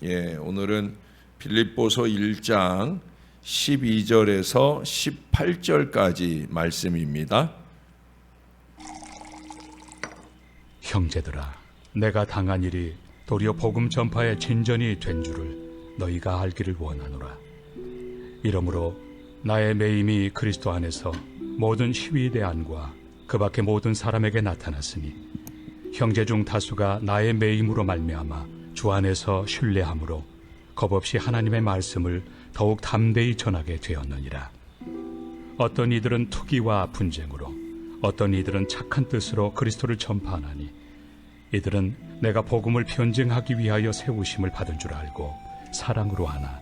오늘은 빌립보서 1장 12절에서 18절까지 말씀입니다. 형제들아, 내가 당한 일이 도리어 복음 전파의 진전이 된 줄을 너희가 알기를 원하노라. 이러므로 나의 매임이 그리스도 안에서 모든 희위대안과 그 밖의 모든 사람에게 나타났으니 형제 중 다수가 나의 매임으로 말미암아 주 안에서 신뢰함으로 겁없이 하나님의 말씀을 더욱 담대히 전하게 되었느니라. 어떤 이들은 투기와 분쟁으로, 어떤 이들은 착한 뜻으로 그리스도를 전파하나니 이들은 내가 복음을 변증하기 위하여 세우심을 받은 줄 알고 사랑으로 하나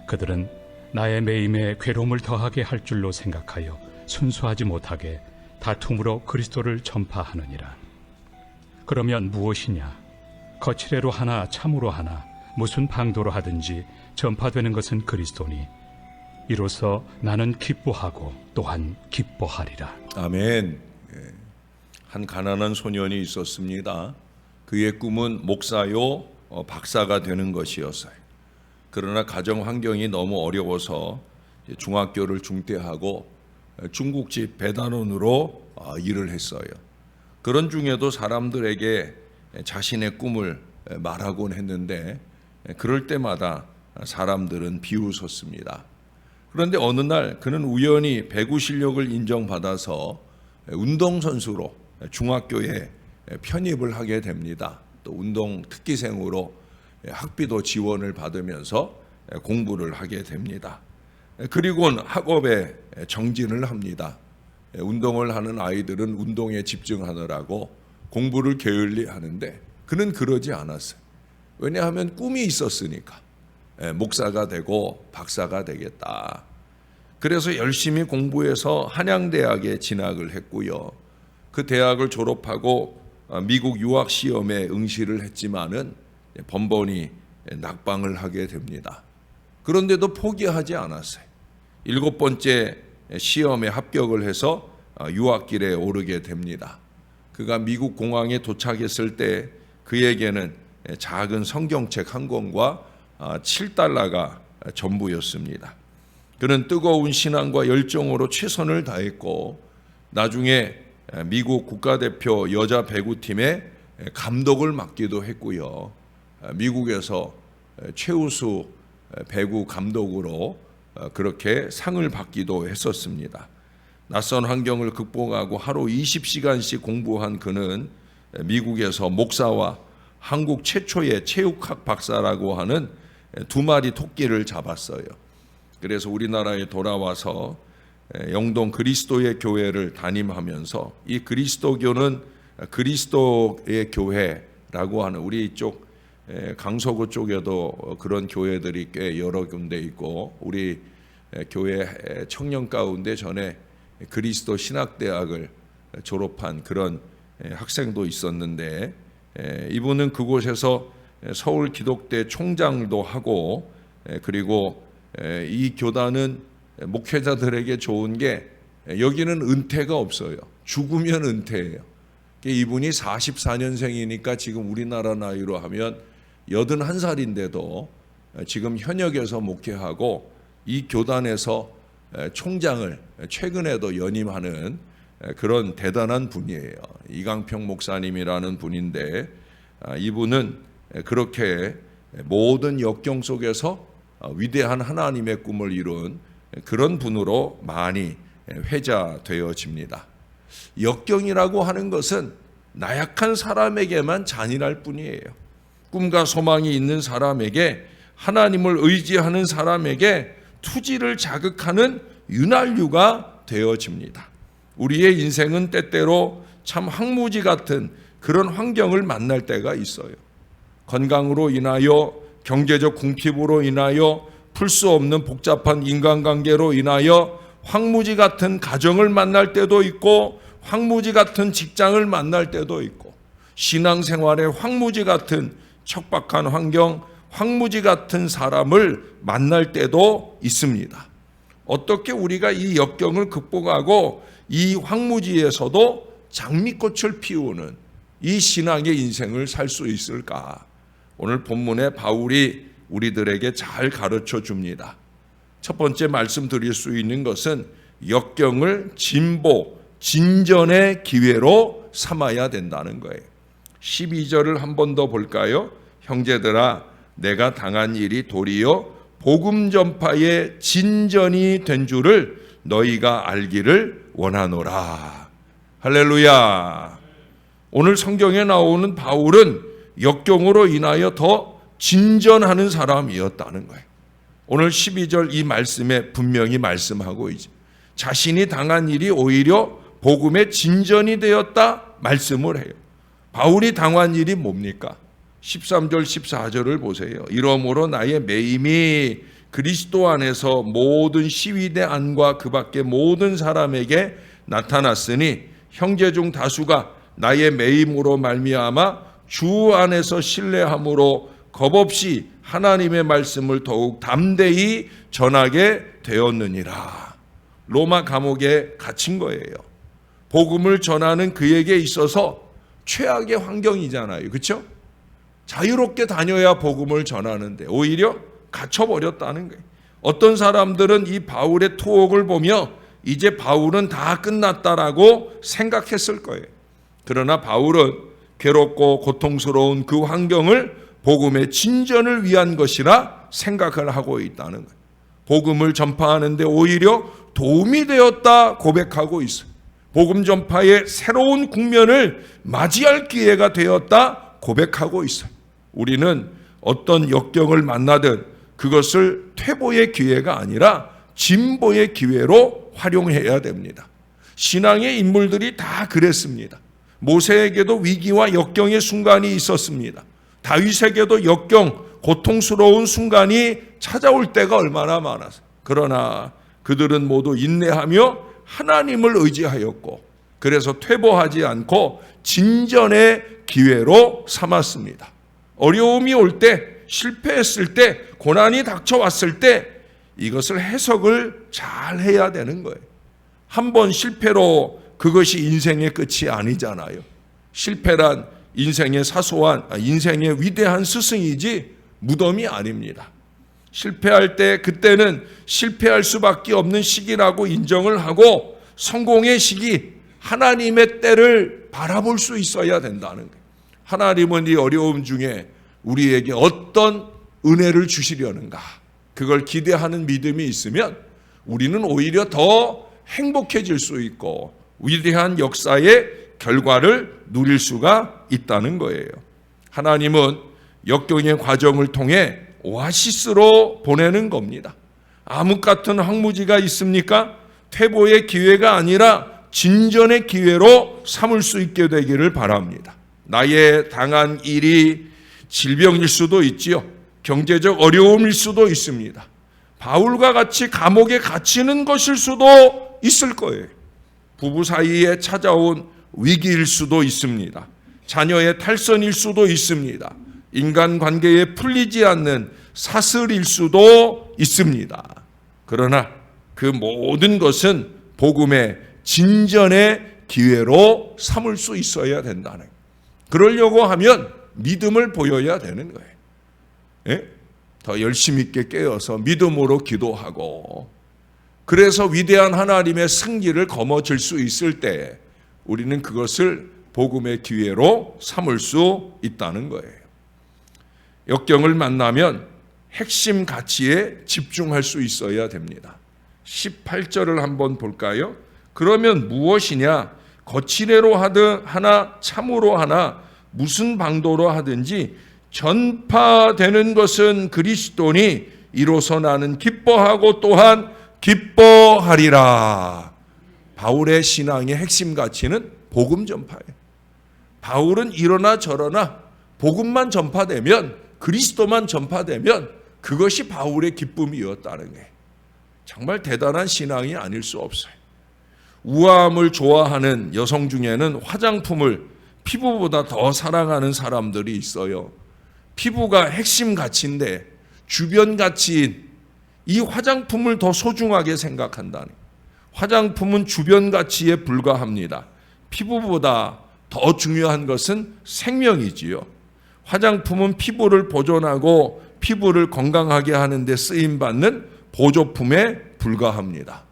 그들은 나의 매임에 괴로움을 더하게 할 줄로 생각하여 순수하지 못하게 다툼으로 그리스도를 전파하느니라. 그러면 무엇이냐? 거칠애로 하나 참으로 하나 무슨 방도로 하든지 전파되는 것은 그리스도니 이로써 나는 기뻐하고 또한 기뻐하리라. 아멘. 한 가난한 소년이 있었습니다. 그의 꿈은 목사요 박사가 되는 것이었어요. 그러나 가정 환경이 너무 어려워서 중학교를 중퇴하고 중국집 배달원으로 일을 했어요. 그런 중에도 사람들에게 자신의 꿈을 말하곤 했는데 그럴 때마다 사람들은 비웃었습니다. 그런데 어느 날 그는 우연히 배구 실력을 인정받아서 운동선수로 중학교에 편입을 하게 됩니다. 또 운동 특기생으로 학비도 지원을 받으면서 공부를 하게 됩니다. 그리고는 학업에 정진을 합니다. 운동을 하는 아이들은 운동에 집중하느라고 공부를 게을리 하는데 그는 그러지 않았어요. 왜냐하면 꿈이 있었으니까. 목사가 되고 박사가 되겠다. 그래서 열심히 공부해서 한양대학에 진학을 했고요. 그 대학을 졸업하고 미국 유학 시험에 응시를 했지만은 번번이 낙방을 하게 됩니다. 그런데도 포기하지 않았어요. 7번째 시험에 합격을 해서 유학길에 오르게 됩니다. 그가 미국 공항에 도착했을 때 그에게는 작은 성경책 한 권과 $7가 전부였습니다. 그는 뜨거운 신앙과 열정으로 최선을 다했고 나중에 미국 국가대표 여자 배구팀의 감독을 맡기도 했고요. 미국에서 최우수 배구 감독으로 그렇게 상을 받기도 했었습니다. 낯선 환경을 극복하고 하루 20시간씩 공부한 그는 미국에서 목사와 한국 최초의 체육학 박사라고 하는 2마리 토끼를 잡았어요. 그래서 우리나라에 돌아와서 영동 그리스도의 교회를 담임하면서 이 그리스도교는 그리스도의 교회라고 하는 우리 이쪽 강서구 쪽에도 그런 교회들이 꽤 여러 군데 있고 우리 교회 청년 가운데 전에 그리스도 신학대학을 졸업한 그런 학생도 있었는데 이분은 그곳에서 서울 기독대 총장도 하고 그리고 이 교단은 목회자들에게 좋은 게 여기는 은퇴가 없어요. 죽으면 은퇴예요. 이분이 44년생이니까 지금 우리나라 나이로 하면 81살인데도 지금 현역에서 목회하고 이 교단에서 총장을 최근에도 연임하는 그런 대단한 분이에요. 이강평 목사님이라는 분인데 이분은 그렇게 모든 역경 속에서 위대한 하나님의 꿈을 이룬 그런 분으로 많이 회자되어집니다. 역경이라고 하는 것은 나약한 사람에게만 잔인할 뿐이에요. 꿈과 소망이 있는 사람에게 하나님을 의지하는 사람에게 투지를 자극하는 윤활유가 되어집니다. 우리의 인생은 때때로 참 황무지 같은 그런 환경을 만날 때가 있어요. 건강으로 인하여 경제적 궁핍으로 인하여 풀 수 없는 복잡한 인간관계로 인하여 황무지 같은 가정을 만날 때도 있고 황무지 같은 직장을 만날 때도 있고 신앙생활에 황무지 같은 척박한 환경, 황무지 같은 사람을 만날 때도 있습니다. 어떻게 우리가 이 역경을 극복하고 이 황무지에서도 장미꽃을 피우는 이 신앙의 인생을 살 수 있을까? 오늘 본문에 바울이 우리들에게 잘 가르쳐 줍니다. 첫 번째 말씀드릴 수 있는 것은 역경을 진보, 진전의 기회로 삼아야 된다는 거예요. 12절을 한 번 더 볼까요? 형제들아, 내가 당한 일이 도리어 복음 전파의 진전이 된 줄을 너희가 알기를 원하노라. 할렐루야. 오늘 성경에 나오는 바울은 역경으로 인하여 더 진전하는 사람이었다는 거예요. 오늘 12절 이 말씀에 분명히 말씀하고 있죠. 자신이 당한 일이 오히려 복음의 진전이 되었다 말씀을 해요. 바울이 당한 일이 뭡니까? 13절 14절을 보세요. 이러므로 나의 매임이 그리스도 안에서 모든 시위대 안과 그 밖의 모든 사람에게 나타났으니 형제 중 다수가 나의 매임으로 말미암아 주 안에서 신뢰함으로 겁없이 하나님의 말씀을 더욱 담대히 전하게 되었느니라. 로마 감옥에 갇힌 거예요. 복음을 전하는 그에게 있어서 최악의 환경이잖아요. 그렇죠? 자유롭게 다녀야 복음을 전하는데 오히려 갇혀버렸다는 거예요. 어떤 사람들은 이 바울의 투옥을 보며 이제 바울은 다 끝났다라고 생각했을 거예요. 그러나 바울은 괴롭고 고통스러운 그 환경을 복음의 진전을 위한 것이라 생각을 하고 있다는 거예요. 복음을 전파하는데 오히려 도움이 되었다 고백하고 있어요. 복음 전파의 새로운 국면을 맞이할 기회가 되었다 고백하고 있어요. 우리는 어떤 역경을 만나든 그것을 퇴보의 기회가 아니라 진보의 기회로 활용해야 됩니다. 신앙의 인물들이 다 그랬습니다. 모세에게도 위기와 역경의 순간이 있었습니다. 다윗에게도 역경, 고통스러운 순간이 찾아올 때가 얼마나 많았어요. 그러나 그들은 모두 인내하며 하나님을 의지하였고 그래서 퇴보하지 않고 진전의 기회로 삼았습니다. 어려움이 올 때, 실패했을 때, 고난이 닥쳐왔을 때 이것을 해석을 잘 해야 되는 거예요. 한 번 실패로 그것이 인생의 끝이 아니잖아요. 실패란 인생의 사소한, 인생의 위대한 스승이지 무덤이 아닙니다. 실패할 때 그때는 실패할 수밖에 없는 시기라고 인정을 하고 성공의 시기, 하나님의 때를 바라볼 수 있어야 된다는 거예요. 하나님은 이 어려움 중에 우리에게 어떤 은혜를 주시려는가, 그걸 기대하는 믿음이 있으면 우리는 오히려 더 행복해질 수 있고 위대한 역사의 결과를 누릴 수가 있다는 거예요. 하나님은 역경의 과정을 통해 오아시스로 보내는 겁니다. 암흑 같은 황무지가 있습니까? 퇴보의 기회가 아니라 진전의 기회로 삼을 수 있게 되기를 바랍니다. 나의 당한 일이 질병일 수도 있지요. 경제적 어려움일 수도 있습니다. 바울과 같이 감옥에 갇히는 것일 수도 있을 거예요. 부부 사이에 찾아온 위기일 수도 있습니다. 자녀의 탈선일 수도 있습니다. 인간관계에 풀리지 않는 사슬일 수도 있습니다. 그러나 그 모든 것은 복음의 진전의 기회로 삼을 수 있어야 된다는 거예요. 그러려고 하면 믿음을 보여야 되는 거예요. 예? 더 열심히 있게 깨어서 믿음으로 기도하고 그래서 위대한 하나님의 승리를 거머쥘 수 있을 때 우리는 그것을 복음의 기회로 삼을 수 있다는 거예요. 역경을 만나면 핵심 가치에 집중할 수 있어야 됩니다. 18절을 한번 볼까요? 그러면 무엇이냐? 거칠애로 하든 하나 참으로 하나 무슨 방도로 하든지 전파되는 것은 그리스도니 이로써 나는 기뻐하고 또한 기뻐하리라. 바울의 신앙의 핵심 가치는 복음 전파예요. 바울은 이러나 저러나 복음만 전파되면, 그리스도만 전파되면 그것이 바울의 기쁨이었다는 게 정말 대단한 신앙이 아닐 수 없어요. 우아함을 좋아하는 여성 중에는 화장품을 피부보다 더 사랑하는 사람들이 있어요. 피부가 핵심 가치인데 주변 가치인 이 화장품을 더 소중하게 생각한다는, 화장품은 주변 가치에 불과합니다. 피부보다 더 중요한 것은 생명이지요. 화장품은 피부를 보존하고 피부를 건강하게 하는 데 쓰임받는 보조품에 불과합니다.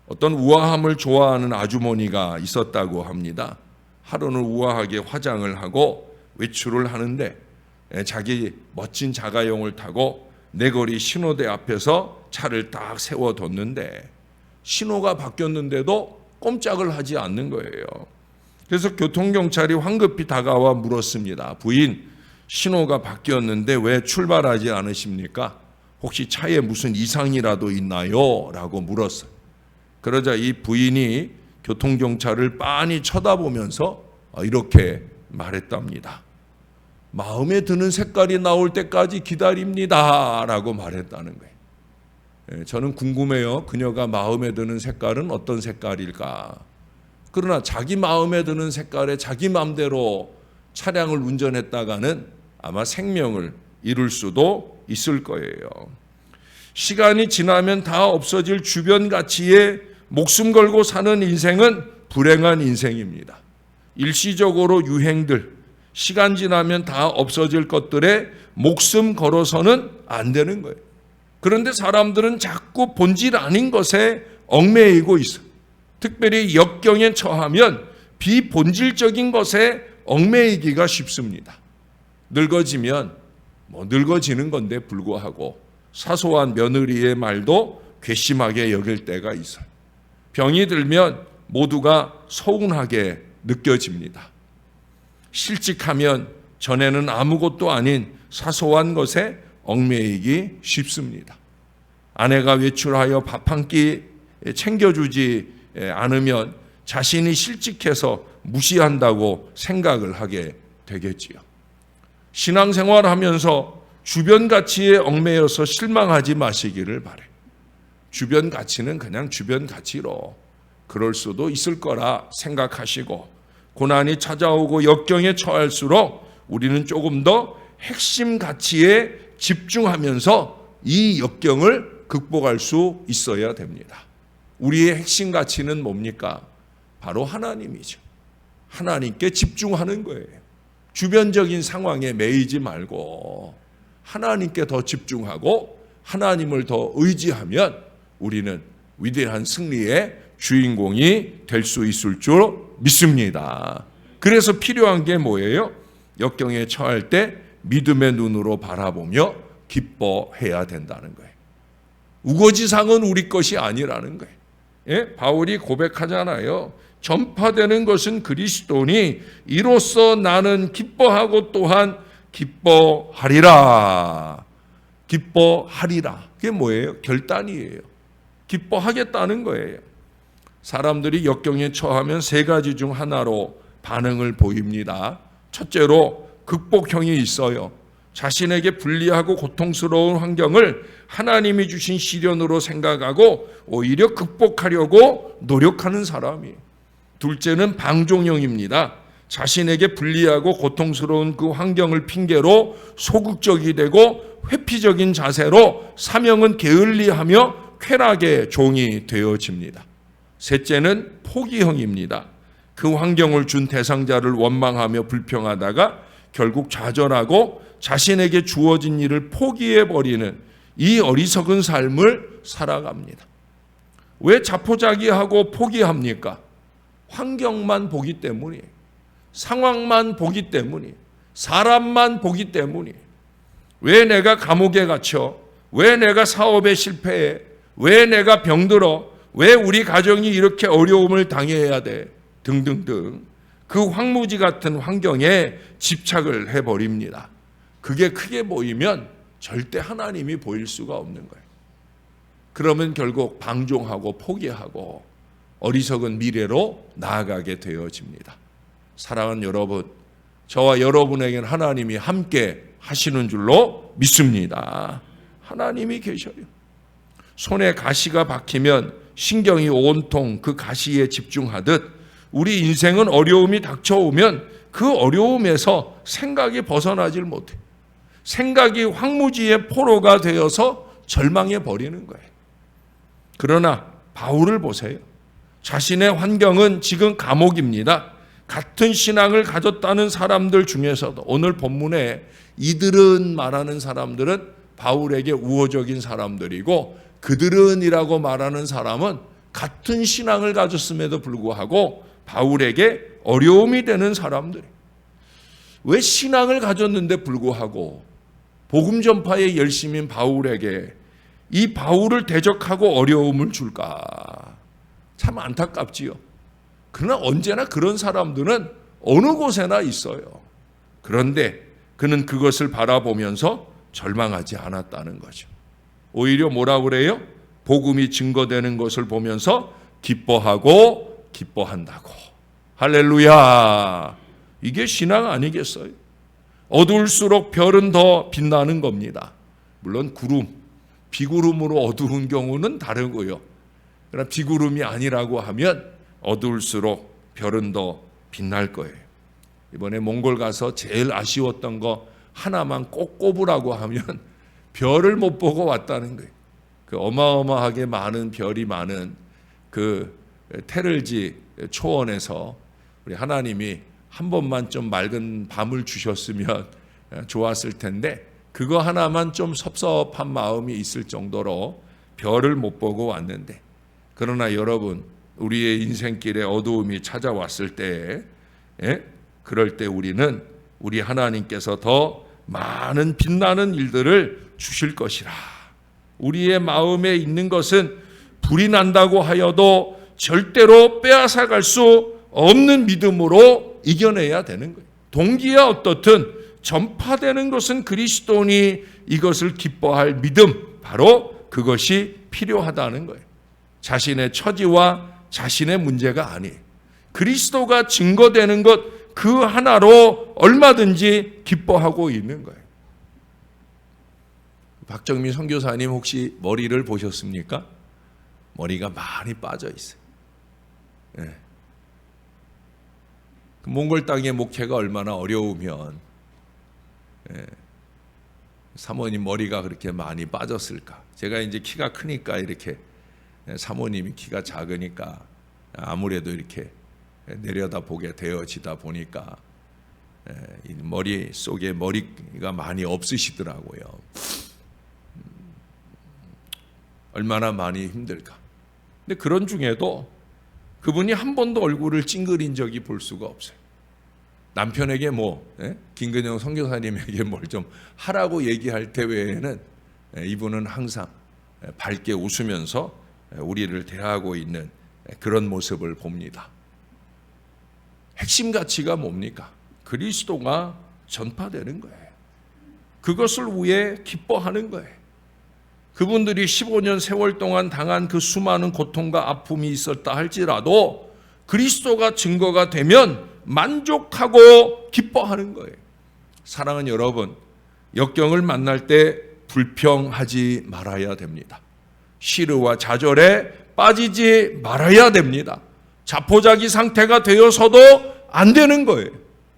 어떤 우아함을 좋아하는 아주머니가 있었다고 합니다. 하루는 우아하게 화장을 하고 외출을 하는데 자기 멋진 자가용을 타고 내거리 신호대 앞에서 차를 딱 세워뒀는데 신호가 바뀌었는데도 꼼짝을 하지 않는 거예요. 그래서 교통경찰이 황급히 다가와 물었습니다. 부인, 신호가 바뀌었는데 왜 출발하지 않으십니까? 혹시 차에 무슨 이상이라도 있나요? 라고 물었어요. 그러자 이 부인이 교통경찰을 빤히 쳐다보면서 이렇게 말했답니다. 마음에 드는 색깔이 나올 때까지 기다립니다. 라고 말했다는 거예요. 저는 궁금해요. 그녀가 마음에 드는 색깔은 어떤 색깔일까? 그러나 자기 마음에 드는 색깔에 자기 마음대로 차량을 운전했다가는 아마 생명을 잃을 수도 있을 거예요. 시간이 지나면 다 없어질 주변 가치에 목숨 걸고 사는 인생은 불행한 인생입니다. 일시적으로 유행들, 시간 지나면 다 없어질 것들에 목숨 걸어서는 안 되는 거예요. 그런데 사람들은 자꾸 본질 아닌 것에 얽매이고 있어요. 특별히 역경에 처하면 비본질적인 것에 얽매이기가 쉽습니다. 늙어지면 늙어지는 건데 불구하고 사소한 며느리의 말도 괘씸하게 여길 때가 있어요. 병이 들면 모두가 서운하게 느껴집니다. 실직하면 전에는 아무것도 아닌 사소한 것에 얽매이기 쉽습니다. 아내가 외출하여 밥 한 끼 챙겨주지 않으면 자신이 실직해서 무시한다고 생각을 하게 되겠지요. 신앙생활하면서 주변 가치에 얽매여서 실망하지 마시기를 바래요. 주변 가치는 그냥 주변 가치로 그럴 수도 있을 거라 생각하시고 고난이 찾아오고 역경에 처할수록 우리는 조금 더 핵심 가치에 집중하면서 이 역경을 극복할 수 있어야 됩니다. 우리의 핵심 가치는 뭡니까? 바로 하나님이죠. 하나님께 집중하는 거예요. 주변적인 상황에 매이지 말고 하나님께 더 집중하고 하나님을 더 의지하면 우리는 위대한 승리의 주인공이 될 수 있을 줄 믿습니다. 그래서 필요한 게 뭐예요? 역경에 처할 때 믿음의 눈으로 바라보며 기뻐해야 된다는 거예요. 우거지상은 우리 것이 아니라는 거예요. 예? 바울이 고백하잖아요. 전파되는 것은 그리스도니 이로써 나는 기뻐하고 또한 기뻐하리라. 기뻐하리라. 그게 뭐예요? 결단이에요. 기뻐하겠다는 거예요. 사람들이 역경에 처하면 세 가지 중 하나로 반응을 보입니다. 첫째로 극복형이 있어요. 자신에게 불리하고 고통스러운 환경을 하나님이 주신 시련으로 생각하고 오히려 극복하려고 노력하는 사람이. 둘째는 방종형입니다. 자신에게 불리하고 고통스러운 그 환경을 핑계로 소극적이 되고 회피적인 자세로 사명은 게을리하며 쾌락의 종이 되어집니다. 셋째는 포기형입니다. 그 환경을 준 대상자를 원망하며 불평하다가 결국 좌절하고 자신에게 주어진 일을 포기해버리는 이 어리석은 삶을 살아갑니다. 왜 자포자기하고 포기합니까? 환경만 보기 때문이에요. 상황만 보기 때문이에요. 사람만 보기 때문이에요. 왜 내가 감옥에 갇혀? 왜 내가 사업에 실패해? 왜 내가 병들어? 왜 우리 가정이 이렇게 어려움을 당해야 돼? 등등등. 그 황무지 같은 환경에 집착을 해버립니다. 그게 크게 보이면 절대 하나님이 보일 수가 없는 거예요. 그러면 결국 방종하고 포기하고 어리석은 미래로 나아가게 되어집니다. 사랑하는 여러분, 저와 여러분에게는 하나님이 함께 하시는 줄로 믿습니다. 하나님이 계셔요. 손에 가시가 박히면 신경이 온통 그 가시에 집중하듯 우리 인생은 어려움이 닥쳐오면 그 어려움에서 생각이 벗어나질 못해요. 생각이 황무지의 포로가 되어서 절망해 버리는 거예요. 그러나 바울을 보세요. 자신의 환경은 지금 감옥입니다. 같은 신앙을 가졌다는 사람들 중에서도 오늘 본문에 이들은 말하는 사람들은 바울에게 우호적인 사람들이고, 그들은이라고 말하는 사람은 같은 신앙을 가졌음에도 불구하고 바울에게 어려움이 되는 사람들이. 왜 신앙을 가졌는데 불구하고 복음 전파에 열심인 바울에게 이 바울을 대적하고 어려움을 줄까? 참 안타깝지요. 그러나 언제나 그런 사람들은 어느 곳에나 있어요. 그런데 그는 그것을 바라보면서 절망하지 않았다는 거죠. 오히려 뭐라 그래요? 복음이 증거되는 것을 보면서 기뻐하고 기뻐한다고. 할렐루야. 이게 신앙 아니겠어요? 어두울수록 별은 더 빛나는 겁니다. 물론 구름, 비구름으로 어두운 경우는 다르고요. 그러나 비구름이 아니라고 하면 어두울수록 별은 더 빛날 거예요. 이번에 몽골 가서 제일 아쉬웠던 거 하나만 꼭 꼽으라고 하면 별을 못 보고 왔다는 거예요. 그 어마어마하게 많은 별이 많은 그 테를지 초원에서 우리 하나님이 한 번만 좀 맑은 밤을 주셨으면 좋았을 텐데, 그거 하나만 좀 섭섭한 마음이 있을 정도로 별을 못 보고 왔는데, 그러나 여러분, 우리의 인생길에 어두움이 찾아왔을 때, 그럴 때 우리는 우리 하나님께서 더 많은 빛나는 일들을 주실 것이라. 우리의 마음에 있는 것은 불이 난다고 하여도 절대로 빼앗아갈 수 없는 믿음으로 이겨내야 되는 거예요. 동기야 어떻든 전파되는 것은 그리스도니 이것을 기뻐할 믿음, 바로 그것이 필요하다는 거예요. 자신의 처지와 자신의 문제가 아니에요. 그리스도가 증거되는 것 그 하나로 얼마든지 기뻐하고 있는 거예요. 박정민 선교사님 혹시 머리를 보셨습니까? 머리가 많이 빠져 있어요. 네. 그 몽골 땅의 목회가 얼마나 어려우면 사모님 머리가 그렇게 많이 빠졌을까? 제가 이제 키가 크니까 이렇게, 사모님이 키가 작으니까 아무래도 이렇게 내려다보게 되어지다 보니까 머리 속에 머리가 많이 없으시더라고요. 얼마나 많이 힘들까. 근데 그런 중에도 그분이 한 번도 얼굴을 찡그린 적이 볼 수가 없어요. 남편에게 김근영 선교사님에게 뭘 좀 하라고 얘기할 때 외에는 이분은 항상 밝게 웃으면서 우리를 대하고 있는 그런 모습을 봅니다. 핵심 가치가 뭡니까? 그리스도가 전파되는 거예요. 그것을 위해 기뻐하는 거예요. 그분들이 15년 세월 동안 당한 그 수많은 고통과 아픔이 있었다 할지라도 그리스도가 증거가 되면 만족하고 기뻐하는 거예요. 사랑하는 여러분, 역경을 만날 때 불평하지 말아야 됩니다. 시르와 좌절에 빠지지 말아야 됩니다. 자포자기 상태가 되어서도 안 되는 거예요.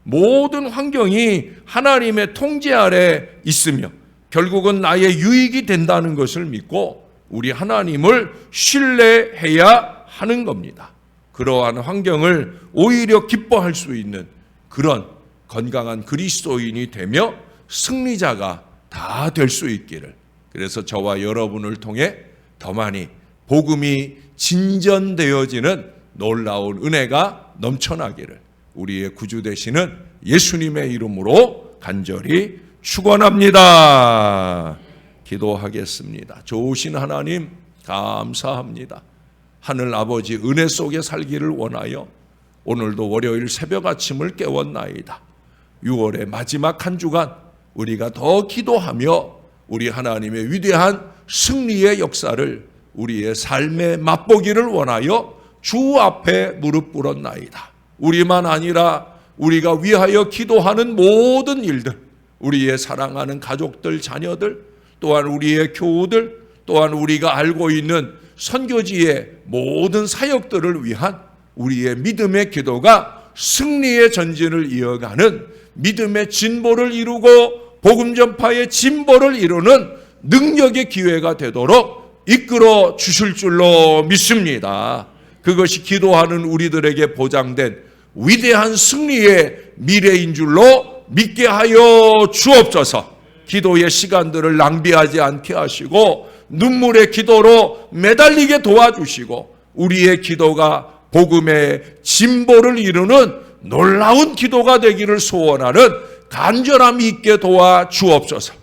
모든 환경이 하나님의 통제 아래 있으며 결국은 나의 유익이 된다는 것을 믿고 우리 하나님을 신뢰해야 하는 겁니다. 그러한 환경을 오히려 기뻐할 수 있는 그런 건강한 그리스도인이 되며 승리자가 다 될 수 있기를, 그래서 저와 여러분을 통해 더 많이 복음이 진전되어지는 놀라운 은혜가 넘쳐나기를 우리의 구주 되시는 예수님의 이름으로 간절히 축원합니다. 기도하겠습니다. 좋으신 하나님 감사합니다. 하늘 아버지 은혜 속에 살기를 원하여 오늘도 월요일 새벽 아침을 깨웠나이다. 6월의 마지막 한 주간 우리가 더 기도하며 우리 하나님의 위대한 승리의 역사를 우리의 삶에 맛보기를 원하여 주 앞에 무릎 꿇었나이다. 우리만 아니라 우리가 위하여 기도하는 모든 일들, 우리의 사랑하는 가족들, 자녀들, 또한 우리의 교우들, 또한 우리가 알고 있는 선교지의 모든 사역들을 위한 우리의 믿음의 기도가 승리의 전진을 이어가는 믿음의 진보를 이루고 복음 전파의 진보를 이루는 능력의 기회가 되도록 이끌어 주실 줄로 믿습니다. 그것이 기도하는 우리들에게 보장된 위대한 승리의 미래인 줄로 믿게 하여 주옵소서. 기도의 시간들을 낭비하지 않게 하시고 눈물의 기도로 매달리게 도와주시고 우리의 기도가 복음의 진보를 이루는 놀라운 기도가 되기를 소원하는 간절함이 있게 도와 주옵소서.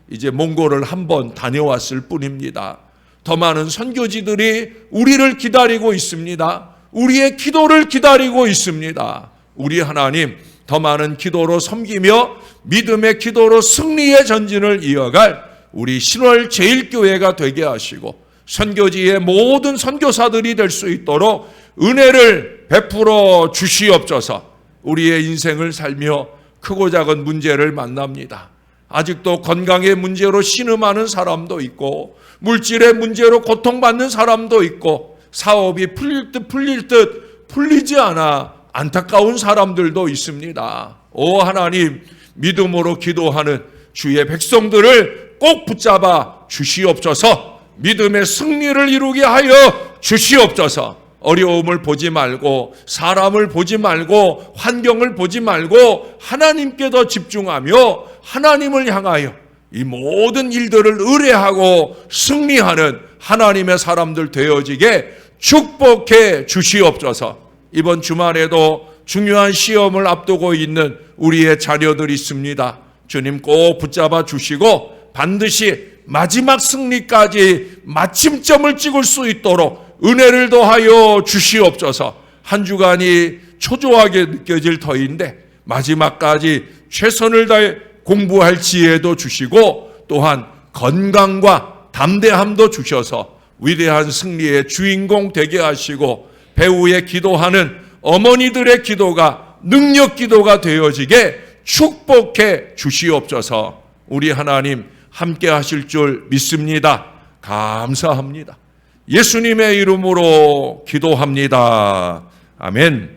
이제 몽골을 한번 다녀왔을 뿐입니다. 더 많은 선교지들이 우리를 기다리고 있습니다. 우리의 기도를 기다리고 있습니다. 우리 하나님, 더 많은 기도로 섬기며 믿음의 기도로 승리의 전진을 이어갈 우리 신월 제일교회가 되게 하시고 선교지의 모든 선교사들이 될 수 있도록 은혜를 베풀어 주시옵소서. 우리의 인생을 살며 크고 작은 문제를 만납니다. 아직도 건강의 문제로 신음하는 사람도 있고 물질의 문제로 고통받는 사람도 있고 사업이 풀릴 듯 풀리지 않아 안타까운 사람들도 있습니다. 오 하나님, 믿음으로 기도하는 주의 백성들을 꼭 붙잡아 주시옵소서. 믿음의 승리를 이루게 하여 주시옵소서. 어려움을 보지 말고 사람을 보지 말고 환경을 보지 말고 하나님께 더 집중하며 하나님을 향하여 이 모든 일들을 의뢰하고 승리하는 하나님의 사람들 되어지게 축복해 주시옵소서. 이번 주말에도 중요한 시험을 앞두고 있는 우리의 자녀들이 있습니다. 주님 꼭 붙잡아 주시고 반드시 마지막 승리까지 마침점을 찍을 수 있도록 은혜를 더하여 주시옵소서. 한 주간이 초조하게 느껴질 터인데 마지막까지 최선을 다해 공부할 지혜도 주시고 또한 건강과 담대함도 주셔서 위대한 승리의 주인공 되게 하시고 배후에 기도하는 어머니들의 기도가 능력 기도가 되어지게 축복해 주시옵소서. 우리 하나님 함께 하실 줄 믿습니다. 감사합니다. 예수님의 이름으로 기도합니다. 아멘.